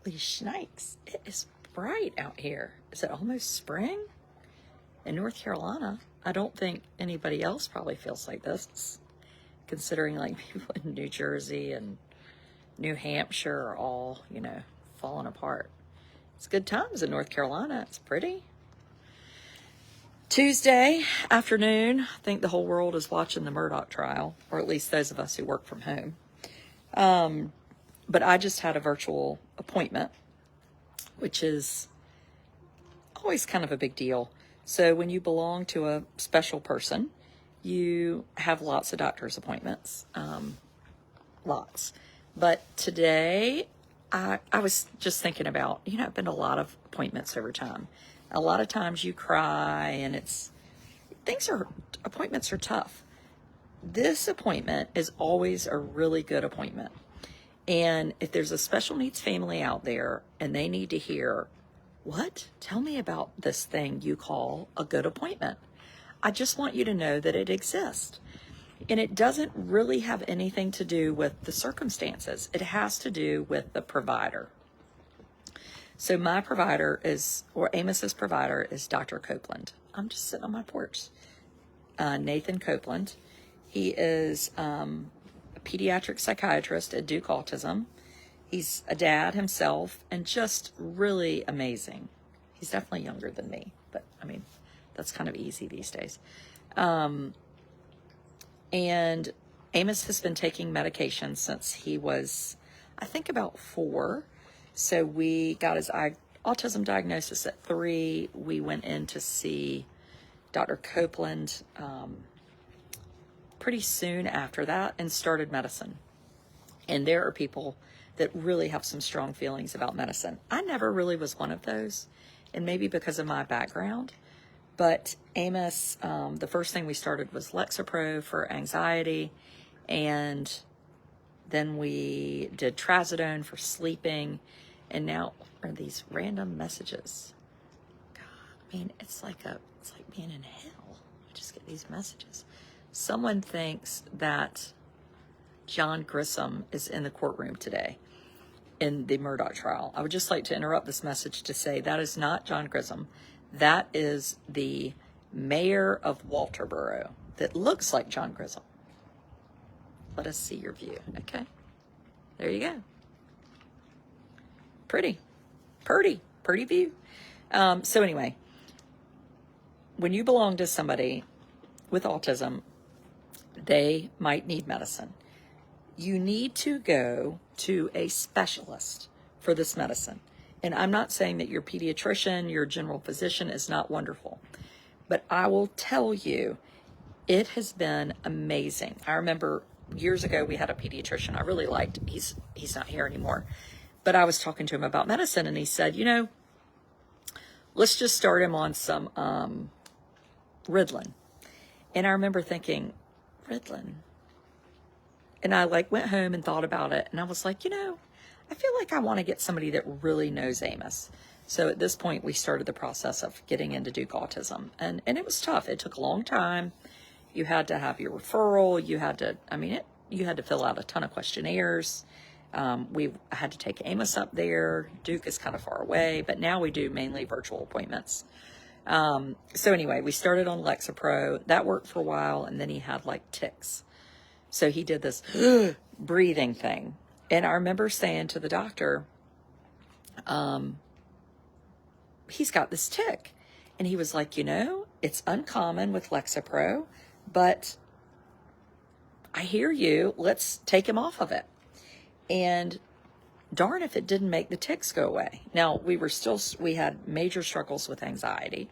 Holy shnikes, it is bright out here. Is it almost spring? In North Carolina, I don't think anybody else probably feels like this, considering like people in New Jersey and New Hampshire are all, you know, falling apart. It's good times in North Carolina. It's pretty. Tuesday afternoon, I think the whole world is watching the Murdoch trial, or at least those of us who work from home. But I just had a virtual appointment, which is always kind of a big deal. So when you belong to a special person, you have lots of doctor's appointments, lots. But today, I was just thinking about, you know, I've been to a lot of appointments over time. A lot of times you cry and appointments are tough. This appointment is always a really good appointment. And if there's a special needs family out there and they need to hear, what? Tell me about this thing you call a good appointment. I just want you to know that it exists. And it doesn't really have anything to do with the circumstances. It has to do with the provider. So my provider Amos's provider is Dr. Copeland. I'm just sitting on my porch. Nathan Copeland. He is a pediatric psychiatrist at Duke Autism. He's a dad himself and just really amazing. He's definitely younger than me, but I mean, that's kind of easy these days. And Amos has been taking medication since he was, I think, about 4. So we got his autism diagnosis at 3. We went in to see Dr. Copeland pretty soon after that and started medicine. And there are people that really have some strong feelings about medicine. I never really was one of those, and maybe because of my background. But Amos, the first thing we started was Lexapro for anxiety, and then we did Trazodone for sleeping, and now are these random messages. God, I mean, it's like being in hell. I just get these messages. Someone thinks that John Grissom is in the courtroom today in the Murdoch trial. I would just like to interrupt this message to say that is not John Grissom. That is the mayor of Walterboro that looks like John Grissom. Let us see your view. Okay. There you go. Pretty view. So anyway, when you belong to somebody with autism, they might need medicine. You need to go to a specialist for this medicine. And I'm not saying that your pediatrician, your general physician is not wonderful, but I will tell you, it has been amazing. I remember years ago we had a pediatrician I really liked. He's not here anymore, but I was talking to him about medicine, and he said, you know, let's just start him on some Ritalin. And I remember thinking, Ritalin. And I went home and thought about it, and I was like, you know, I feel like I want to get somebody that really knows Amos. So at this point, we started the process of getting into Duke Autism, and it was tough. It took a long time. You had to have your referral. You had to fill out a ton of questionnaires. We had to take Amos up there. Duke is kind of far away, but now we do mainly virtual appointments. So anyway, we started on Lexapro. That worked for a while, and then he had tics. So he did this breathing thing. And I remember saying to the doctor, he's got this tic. And he was like, you know, it's uncommon with Lexapro, but I hear you. Let's take him off of it. And darn if it didn't make the tics go away. Now, we had major struggles with anxiety.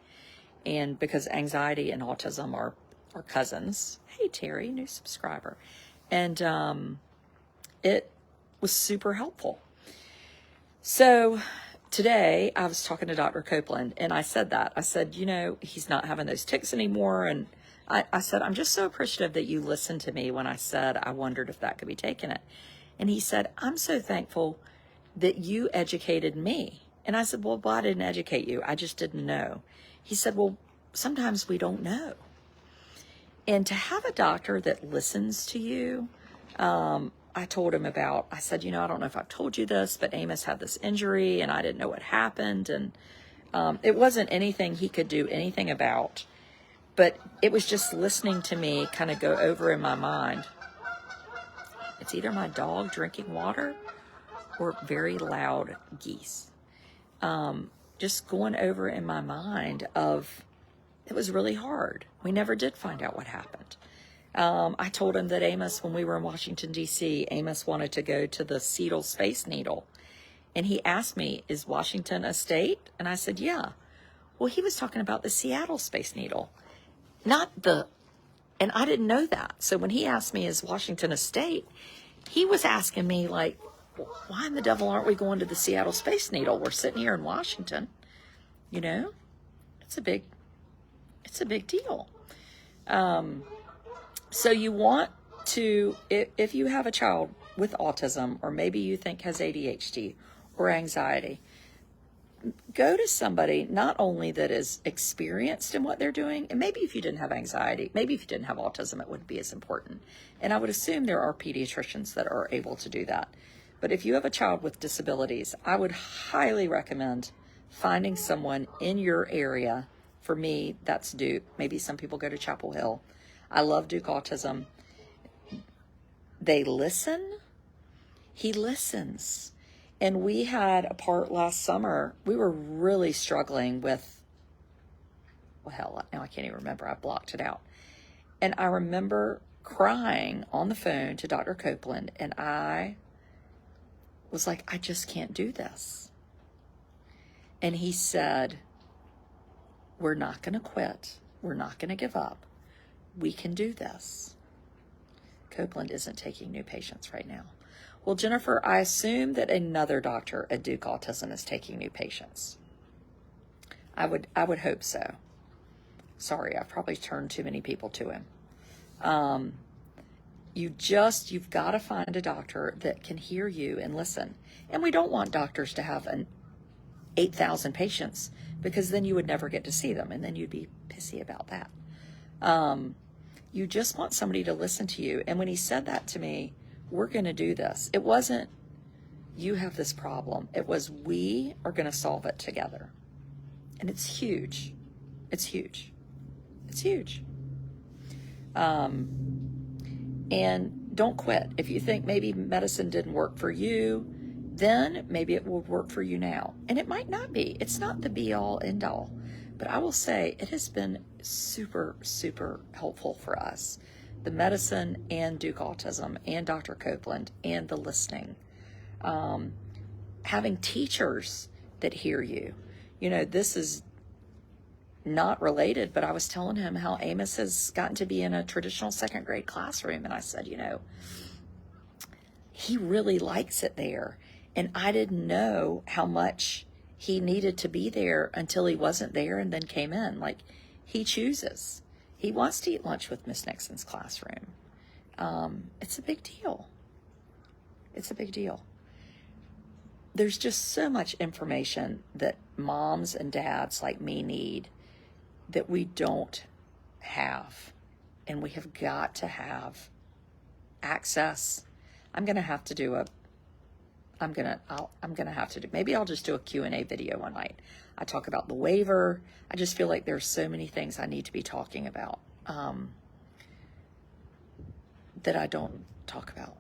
And because anxiety and autism are cousins. Hey, Terry, new subscriber. And it was super helpful. So today I was talking to Dr. Copeland, and I said that. I said, you know, he's not having those tics anymore. And I said, I'm just so appreciative that you listened to me when I said I wondered if that could be taken it. And he said, I'm so thankful that you educated me. And I said, well, I didn't educate you. I just didn't know. He said, well, sometimes we don't know. And to have a doctor that listens to you, I told him about, I said, I don't know if I've told you this, but Amos had this injury and I didn't know what happened. And it wasn't anything he could do anything about, but it was just listening to me kind of go over in my mind. It's either my dog drinking water or very loud geese. Just going over in my mind of, it was really hard. We never did find out what happened. I told him that Amos, when we were in Washington, D.C., Amos wanted to go to the Seattle Space Needle. And he asked me, is Washington a state? And I said, yeah. Well, he was talking about the Seattle Space Needle, and I didn't know that. So when he asked me, is Washington a state? He was asking me, like, why in the devil aren't we going to the Seattle Space Needle? We're sitting here in Washington. It's a big deal. So you want to, if you have a child with autism, or maybe you think has ADHD or anxiety, go to somebody not only that is experienced in what they're doing, and maybe if you didn't have anxiety, maybe if you didn't have autism, it wouldn't be as important. And I would assume there are pediatricians that are able to do that. But if you have a child with disabilities, I would highly recommend finding someone in your area. For me, that's Duke. Maybe some people go to Chapel Hill. I love Duke Autism. They listen. He listens. And we had a part last summer. We were really struggling with, well, hell, now I can't even remember. I blocked it out. And I remember crying on the phone to Dr. Copeland, and I was like, I just can't do this. And he said, we're not going to quit. We're not going to give up. We can do this. Copeland isn't taking new patients right now. Well, Jennifer, I assume that another doctor at Duke Autism is taking new patients. I would hope so. Sorry, I've probably turned too many people to him. You've got to find a doctor that can hear you and listen. And we don't want doctors to have 8,000 patients, because then you would never get to see them, and then you'd be pissy about that. You just want somebody to listen to you. And when he said that to me, we're going to do this. It wasn't, you have this problem. It was, we are going to solve it together. And it's huge. It's huge. It's huge. And don't quit. If you think maybe medicine didn't work for you, then maybe it will work for you now. And it might not be. It's not the be all end all. But I will say it has been super, super helpful for us. The medicine and Duke Autism and Dr. Copeland and the listening. Having teachers that hear you. This is not related, but I was telling him how Amos has gotten to be in a traditional second grade classroom. And I said, he really likes it there. And I didn't know how much he needed to be there until he wasn't there and then came in. Like, he chooses. He wants to eat lunch with Miss Nixon's classroom. It's a big deal. It's a big deal. There's just so much information that moms and dads like me need that we don't have. And we have got to have access. I'm going to have to do maybe I'll just do a Q&A video one night. I talk about the waiver. I just feel like there's so many things I need to be talking about that I don't talk about.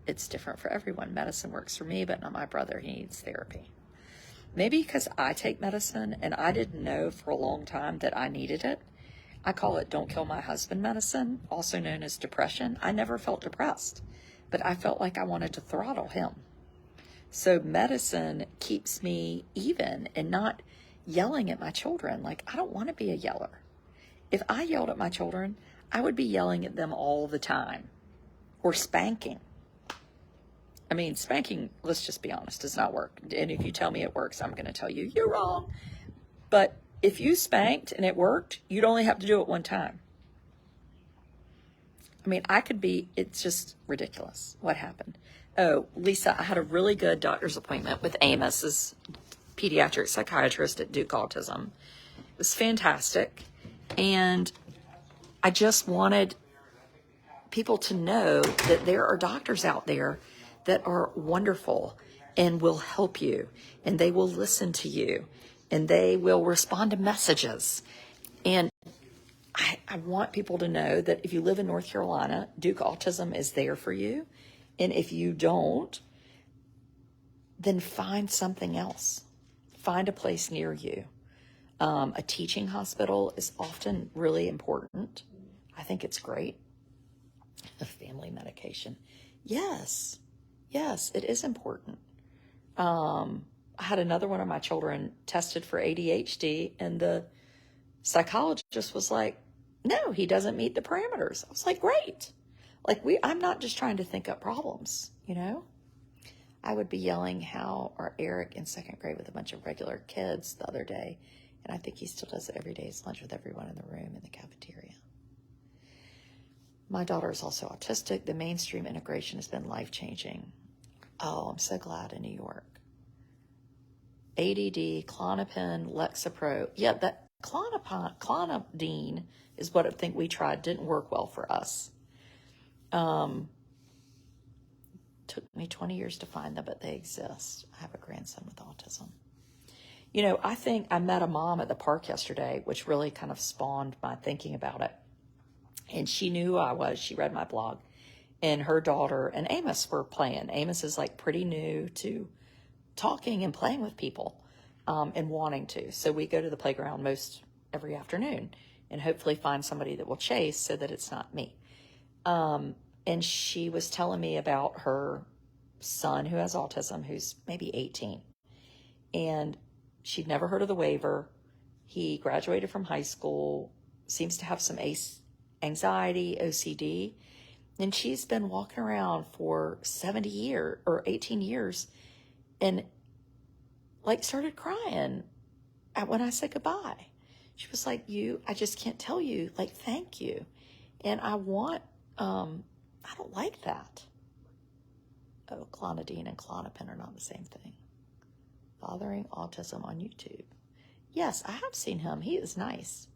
It's different for everyone. Medicine works for me, but not my brother. He needs therapy. Maybe because I take medicine and I didn't know for a long time that I needed it. I call it don't kill my husband medicine, also known as depression. I never felt depressed, but I felt like I wanted to throttle him. So medicine keeps me even and not yelling at my children. Like, I don't want to be a yeller. If I yelled at my children, I would be yelling at them all the time, or spanking. I mean, spanking, let's just be honest, does not work. And if you tell me it works, I'm going to tell you, you're wrong. But if you spanked and it worked, you'd only have to do it one time. I mean, it's just ridiculous what happened. Oh, Lisa, I had a really good doctor's appointment with Amos, his pediatric psychiatrist at Duke Autism. It was fantastic. And I just wanted people to know that there are doctors out there that are wonderful and will help you, and they will listen to you, and they will respond to messages. And I want people to know that if you live in North Carolina, Duke Autism is there for you. And if you don't, then find something else. Find a place near you. A teaching hospital is often really important. I think it's great. A family medication. Yes, it is important. I had another one of my children tested for ADHD, and the psychologist was like, no, he doesn't meet the parameters. I was like, great. Like, I'm not just trying to think up problems, you know? I would be yelling how our Eric in second grade with a bunch of regular kids the other day, and I think he still does it every day. He's lunch with everyone in the room in the cafeteria. My daughter is also autistic. The mainstream integration has been life-changing. Oh, I'm so glad in New York. ADD, Klonopin, Lexapro. Yeah, that Clonidine is what I think we tried. Didn't work well for us. Took me 20 years to find them, but they exist. I have a grandson with autism. You know, I think I met a mom at the park yesterday, which really kind of spawned my thinking about it. And she knew who I was. She read my blog. And her daughter and Amos were playing. Amos is like pretty new to talking and playing with people and wanting to. So we go to the playground most every afternoon and hopefully find somebody that will chase so that it's not me. And she was telling me about her son who has autism, who's maybe 18. And she'd never heard of the waiver. He graduated from high school, seems to have some anxiety, OCD. And she's been walking around for 70 years or 18 years and like started crying when I said goodbye. She was like, I just can't tell you, like, thank you. And I don't like that. Oh, Clonidine and Klonopin are not the same thing. Fathering Autism on YouTube. Yes, I have seen him. He is nice.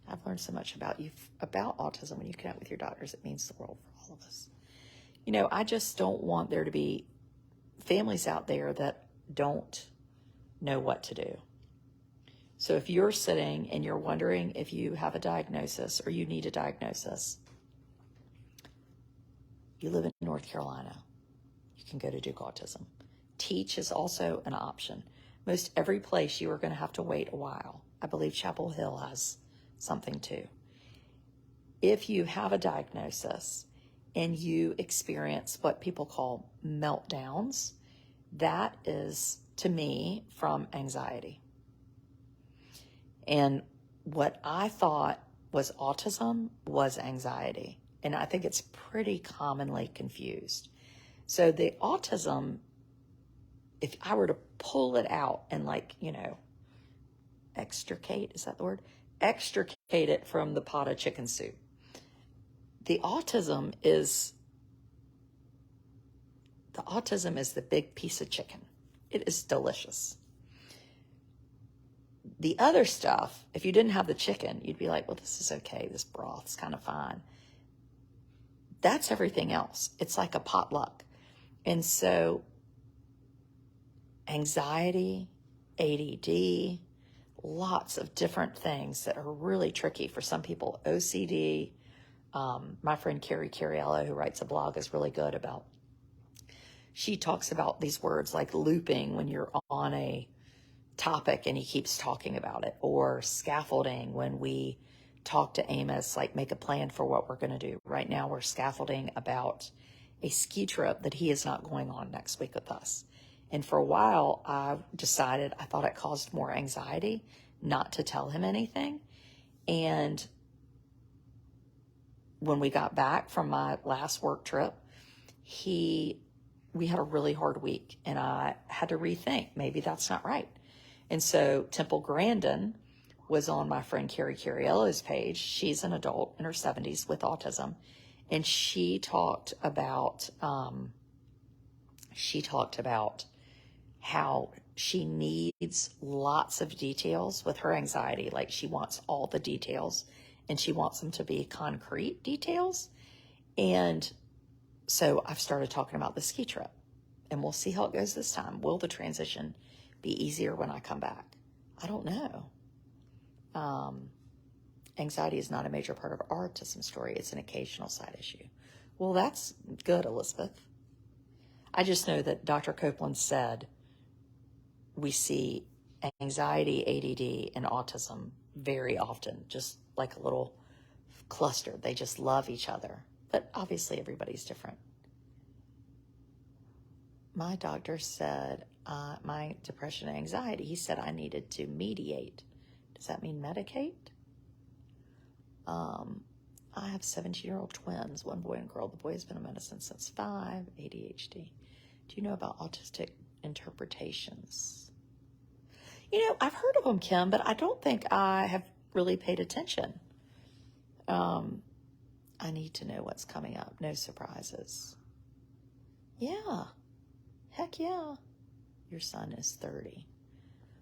I've learned so much about autism when you connect with your doctors. It means the world for all of us. You know, I just don't want there to be families out there that don't know what to do. So if you're sitting and you're wondering if you have a diagnosis or you need a diagnosis, you live in North Carolina, you can go to Duke Autism. Teach is also an option. Most every place you are going to have to wait a while. I believe Chapel Hill has something too. If you have a diagnosis and you experience what people call meltdowns, that is, to me, from anxiety. And what I thought was autism was anxiety. And I think it's pretty commonly confused. So the autism, if I were to pull it out and extricate, is that the word? Extricate it from the pot of chicken soup. The autism is the big piece of chicken. It is delicious. The other stuff, if you didn't have the chicken, you'd be like, well, this is okay. This broth's kind of fine. That's everything else. It's like a potluck. And so anxiety, ADD, lots of different things that are really tricky for some people. OCD. My friend Carrie Cariello, who writes a blog, is really good about. She talks about these words like looping when you're on a topic and he keeps talking about it, or scaffolding when we talk to Amos, like make a plan for what we're going to do. Right now we're scaffolding about a ski trip that he is not going on next week with us. And for a while I decided I thought it caused more anxiety not to tell him anything. And when we got back from my last work trip, we had a really hard week and I had to rethink, maybe that's not right. And so Temple Grandin was on my friend Carrie Cariello's page. She's an adult in her 70s with autism. And she talked about how she needs lots of details with her anxiety. Like she wants all the details and she wants them to be concrete details. And so I've started talking about the ski trip, and we'll see how it goes this time. Will the transition be easier when I come back? I don't know. Anxiety is not a major part of our autism story. It's an occasional side issue. Well, that's good, Elizabeth. I just know that Dr. Copeland said we see anxiety, ADD, and autism very often, just like a little cluster. They just love each other. But obviously everybody's different. My doctor said my depression and anxiety, he said I needed to mediate. Does that mean medicate? I have 17-year-old twins, one boy and girl. The boy has been on medicine since 5, ADHD. Do you know about autistic interpretations? You know, I've heard of them, Kim, but I don't think I have really paid attention. I need to know what's coming up. No surprises. Yeah. Heck yeah. Your son is 30.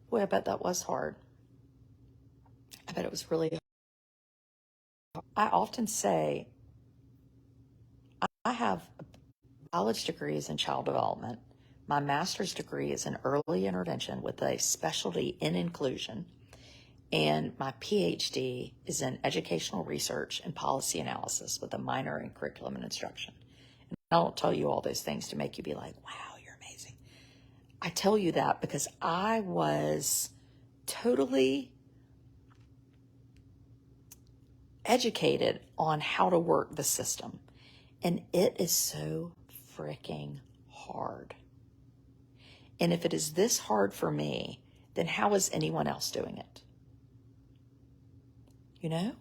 Boy, I bet that was hard. I bet it was really hard. I often say I have college degrees in child development. My master's degree is in early intervention with a specialty in inclusion. And my PhD is in educational research and policy analysis with a minor in curriculum and instruction. And I don't tell you all those things to make you be like, wow, you're amazing. I tell you that because I was totally educated on how to work the system. And it is so freaking hard. And if it is this hard for me, then how is anyone else doing it? You know?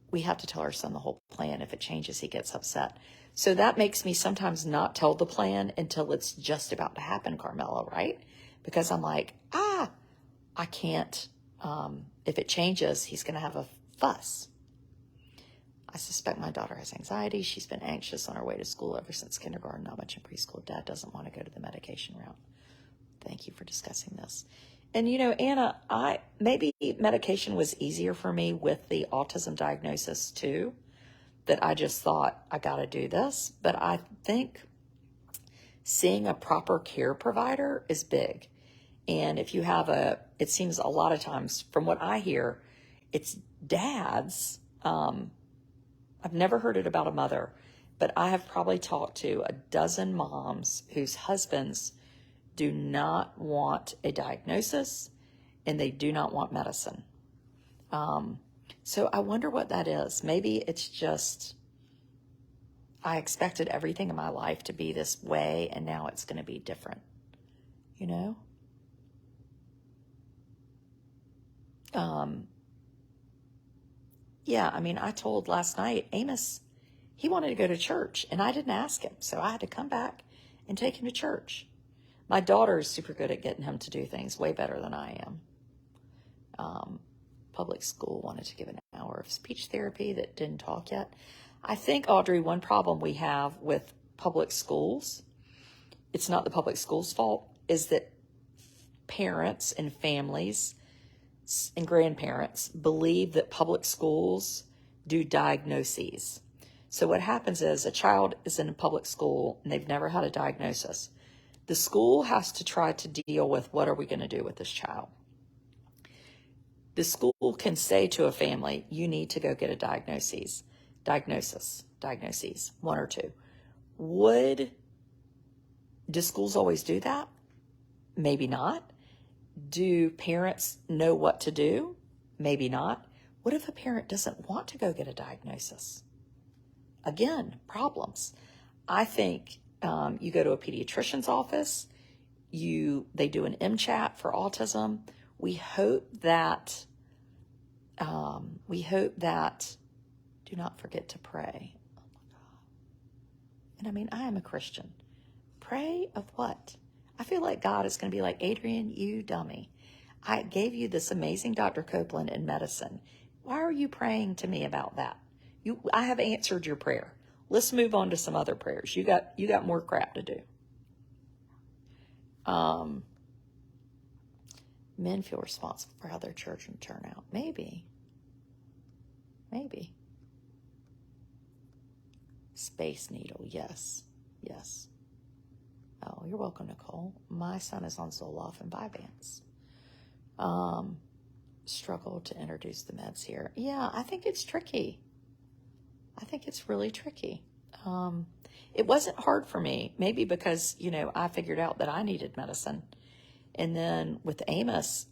We have to tell our son the whole plan. If it changes, he gets upset. So that makes me sometimes not tell the plan until it's just about to happen, Carmela, right? Because I'm like, I can't, if it changes, he's going to have a fuss. I suspect my daughter has anxiety. She's been anxious on her way to school ever since kindergarten, not much in preschool. Dad doesn't want to go to the medication route. Thank you for discussing this. And, you know, Anna, maybe medication was easier for me with the autism diagnosis too, that I just thought, I got to do this. But I think seeing a proper care provider is big. And if you have it seems a lot of times from what I hear, it's dads. I've never heard it about a mother, but I have probably talked to a dozen moms whose husbands do not want a diagnosis and they do not want medicine. So I wonder what that is. Maybe it's just, I expected everything in my life to be this way and now it's going to be different, you know? Yeah, I mean, I told last night, Amos, he wanted to go to church and I didn't ask him. So I had to come back and take him to church. My daughter is super good at getting him to do things, way better than I am. Public school wanted to give an hour of speech therapy that didn't talk yet. I think, Audrey, one problem we have with public schools, it's not the public school's fault, is that parents and families and grandparents believe that public schools do diagnoses. So what happens is a child is in a public school and they've never had a diagnosis. The school has to try to deal with what are we going to do with this child. The school can say to a family, you need to go get a diagnosis, one or two. Do schools always do that? Maybe not. Do parents know what to do? Maybe not. What if a parent doesn't want to go get a diagnosis? Again, problems. I think you go to a pediatrician's office, they do an MChat for autism. We hope that, do not forget to pray. Oh my God. And I mean, I am a Christian. Pray of what? I feel like God is going to be like, Adrian, you dummy. I gave you this amazing Dr. Copeland in medicine. Why are you praying to me about that? I have answered your prayer. Let's move on to some other prayers. You got more crap to do. Men feel responsible for how their children turn out. Maybe. Space Needle, yes, yes. Oh, you're welcome, Nicole. My son is on Zoloft and Vyvanse. Struggle to introduce the meds here. Yeah, I think it's tricky. I think it's really tricky. It wasn't hard for me, maybe because, I figured out that I needed medicine. And then with Amos,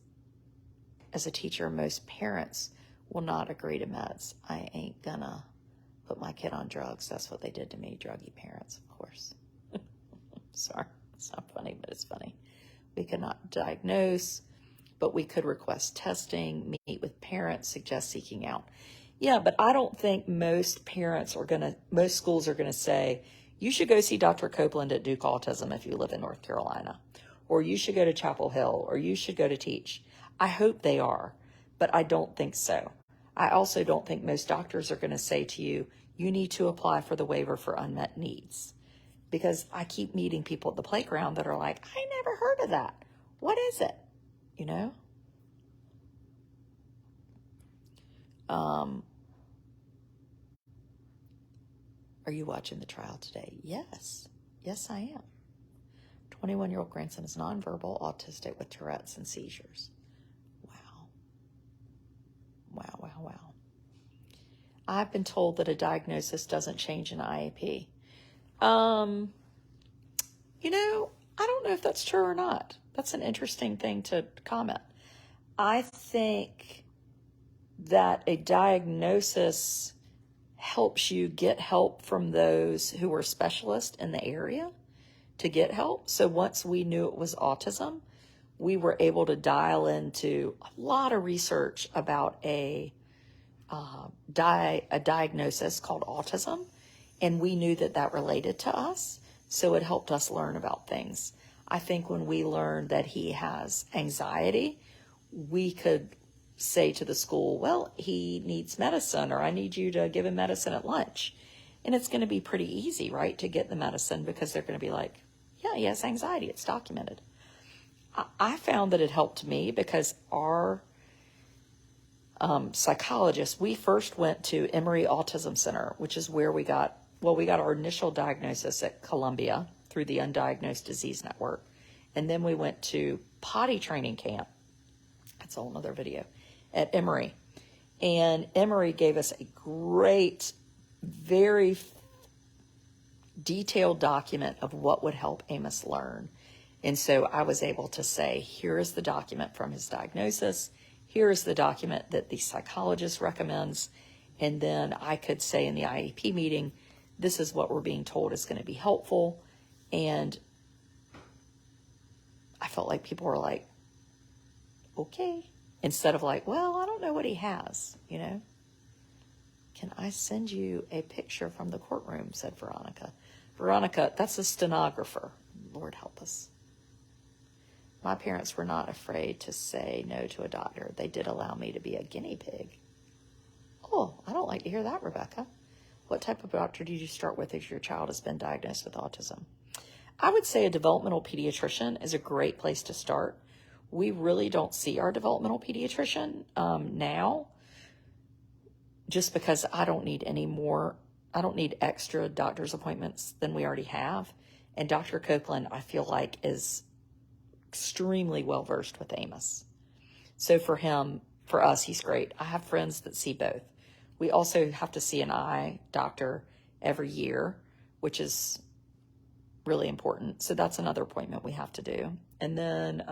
as a teacher, most parents will not agree to meds. I ain't gonna put my kid on drugs. That's what they did to me, druggy parents, of course. Sorry, it's not funny, but it's funny. We could not diagnose, but we could request testing, meet with parents, suggest seeking out. Yeah, but I don't think most schools are gonna say, you should go see Dr. Copeland at Duke Autism if you live in North Carolina, or you should go to Chapel Hill, or you should go to Teach. I hope they are, but I don't think so. I also don't think most doctors are gonna say to you, you need to apply for the waiver for unmet needs. Because I keep meeting people at the playground that are like, I never heard of that. What is it? Are you watching the trial today? Yes. Yes, I am. 21-year-old grandson is nonverbal, autistic with Tourette's and seizures. Wow. Wow, wow, wow. I've been told that a diagnosis doesn't change an IEP. I don't know if that's true or not. That's an interesting thing to comment. I think that a diagnosis helps you get help from those who are specialists in the area to get help. So once we knew it was autism, we were able to dial into a lot of research about a diagnosis called autism, and we knew that related to us, so it helped us learn about things. I think when we learned that he has anxiety, we could say to the school, well, he needs medicine, or I need you to give him medicine at lunch. And it's going to be pretty easy, right, to get the medicine, because they're going to be like, yeah, he has anxiety. It's documented. I found that it helped me because our psychologist, we first went to Emory Autism Center, which is where we got our initial diagnosis at Columbia through the Undiagnosed Disease Network. And then we went to potty training camp. That's a whole nother video at Emory. And Emory gave us a great, very detailed document of what would help Amos learn. And so I was able to say, here is the document from his diagnosis. Here is the document that the psychologist recommends. And then I could say in the IEP meeting, this is what we're being told is going to be helpful. And I felt like people were like, okay. Instead of like, well, I don't know what he has, Can I send you a picture from the courtroom, said Veronica. Veronica, that's a stenographer. Lord help us. My parents were not afraid to say no to a doctor. They did allow me to be a guinea pig. Oh, I don't like to hear that, Rebecca. What type of doctor did you start with if your child has been diagnosed with autism? I would say a developmental pediatrician is a great place to start. We really don't see our developmental pediatrician now, just because I don't need extra doctor's appointments than we already have. And Dr. Copeland, I feel like, is extremely well-versed with Amos. So for us, he's great. I have friends that see both. We also have to see an eye doctor every year, which is really important. So that's another appointment we have to do. And then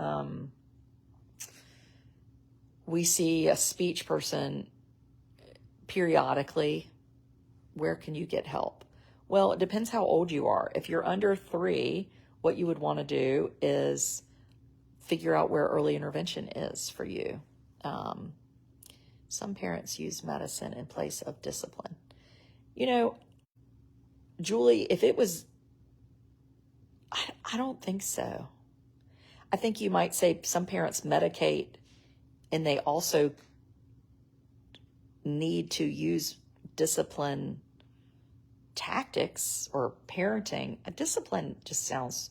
we see a speech person periodically. Where can you get help? Well, it depends how old you are. If you're under 3, what you would want to do is figure out where early intervention is for you. Some parents use medicine in place of discipline. Julie, if it was, I don't think so. I think you might say some parents medicate and they also need to use discipline tactics or parenting. A discipline just sounds,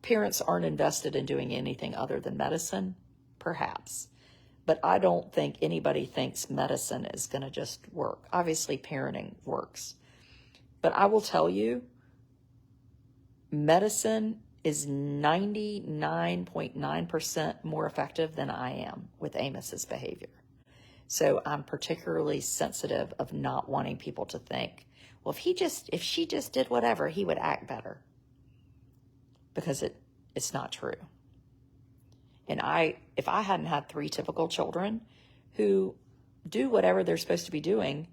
parents aren't invested in doing anything other than medicine, perhaps. But I don't think anybody thinks medicine is going to just work. Obviously, parenting works. But I will tell you, medicine is 99.9% more effective than I am with Amos's behavior. So I'm particularly sensitive of not wanting people to think, well, if she just did whatever, he would act better. Because it's not true. And if I hadn't had 3 typical children who do whatever they're supposed to be doing,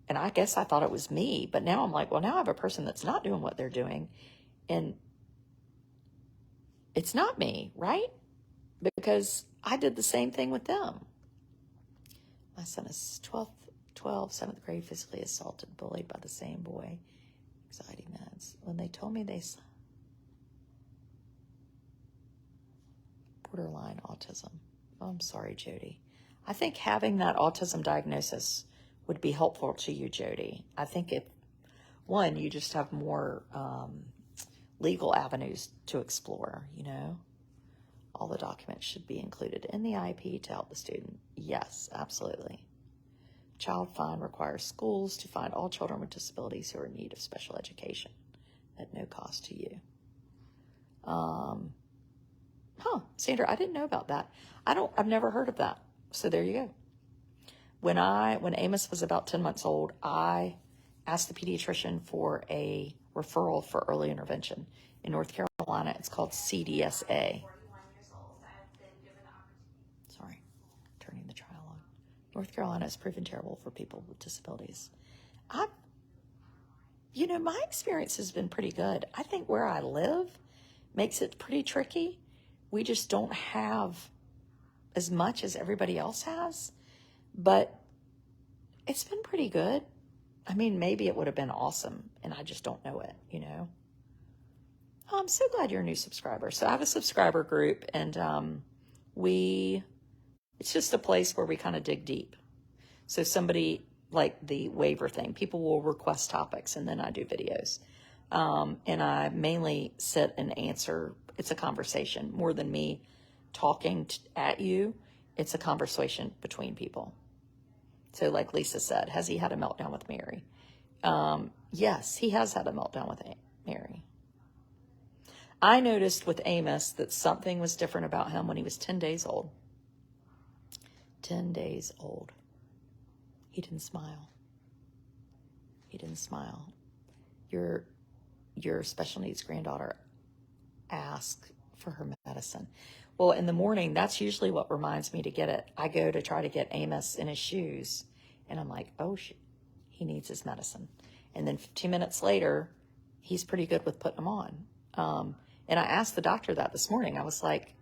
and I guess I thought it was me, but now I'm like, well, now I have a person that's not doing what they're doing, and it's not me, right? Because I did the same thing with them. My son is 7th grade, physically assaulted, bullied by the same boy, anxiety meds. When they told me they borderline autism. Oh, I'm sorry, Jody. I think having that autism diagnosis would be helpful to you, Jody. I think you just have more legal avenues to explore, All the documents should be included in the IEP to help the student. Yes, absolutely. Child Find requires schools to find all children with disabilities who are in need of special education at no cost to you. Sandra, I didn't know about that. I've never heard of that. So there you go. When Amos was about 10 months old, I asked the pediatrician for a referral for early intervention. In North Carolina, it's called CDSA. Sorry, turning the trial on. North Carolina has proven terrible for people with disabilities. My experience has been pretty good. I think where I live makes it pretty tricky. We just don't have as much as everybody else has, but it's been pretty good. I mean, maybe it would have been awesome, and I just don't know it, I'm so glad you're a new subscriber. So I have a subscriber group, and it's just a place where we kind of dig deep. So somebody, like the waiver thing, people will request topics, and then I do videos. And I mainly sit and answer. It's a conversation more than me talking at you. It's a conversation between people. So like Lisa said, has he had a meltdown with Mary? Yes, he has had a meltdown with Mary. I noticed with Amos that something was different about him when he was 10 days old. 10 days old. He didn't smile. Your special needs granddaughter asked for her medicine. Well, in the morning, that's usually what reminds me to get it. I go to try to get Amos in his shoes, and I'm like, oh, he needs his medicine. And then 15 minutes later, he's pretty good with putting them on. And I asked the doctor that this morning. I was like,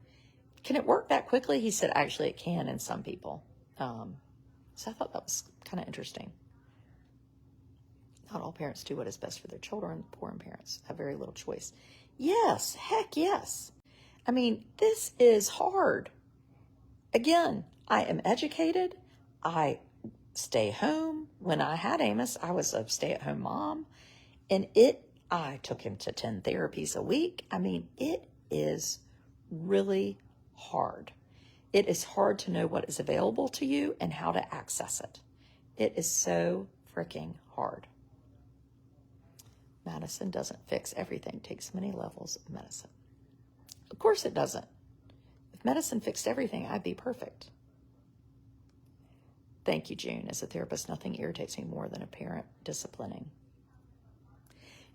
can it work that quickly? He said, actually, it can in some people. So I thought that was kind of interesting. Not all parents do what is best for their children. Poor parents have very little choice. Yes, heck yes. I mean, this is hard. Again, I am educated. I stay home. When I had Amos, I was a stay-at-home mom. And I took him to 10 therapies a week. I mean, it is really hard. It is hard to know what is available to you and how to access it. It is so freaking hard. Medicine doesn't fix everything. It takes many levels of medicine. Of course it doesn't. If medicine fixed everything, I'd be perfect. Thank you, June. As a therapist, nothing irritates me more than a parent disciplining.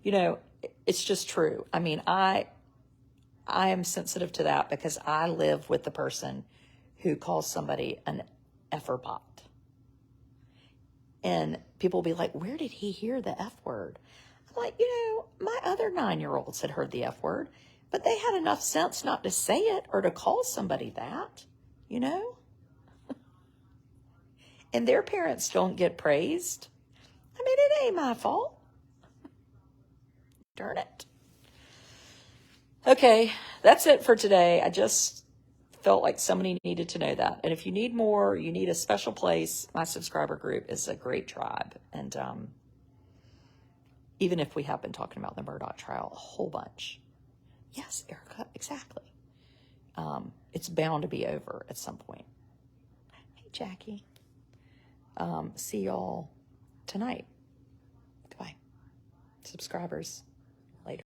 It's just true. I mean, I am sensitive to that because I live with the person who calls somebody an efferbot. And people will be like, where did he hear the F word? I'm like, my other 9-year-olds had heard the F word, but they had enough sense not to say it or to call somebody that, And their parents don't get praised. I mean, it ain't my fault. Darn it. Okay, that's it for today. I just felt like somebody needed to know that. And if you need more, you need a special place, my subscriber group is a great tribe. And even if we have been talking about the Murdoch trial a whole bunch. Yes, Erica, exactly. It's bound to be over at some point. Hey, Jackie. See y'all tonight. Goodbye. subscribers. Later.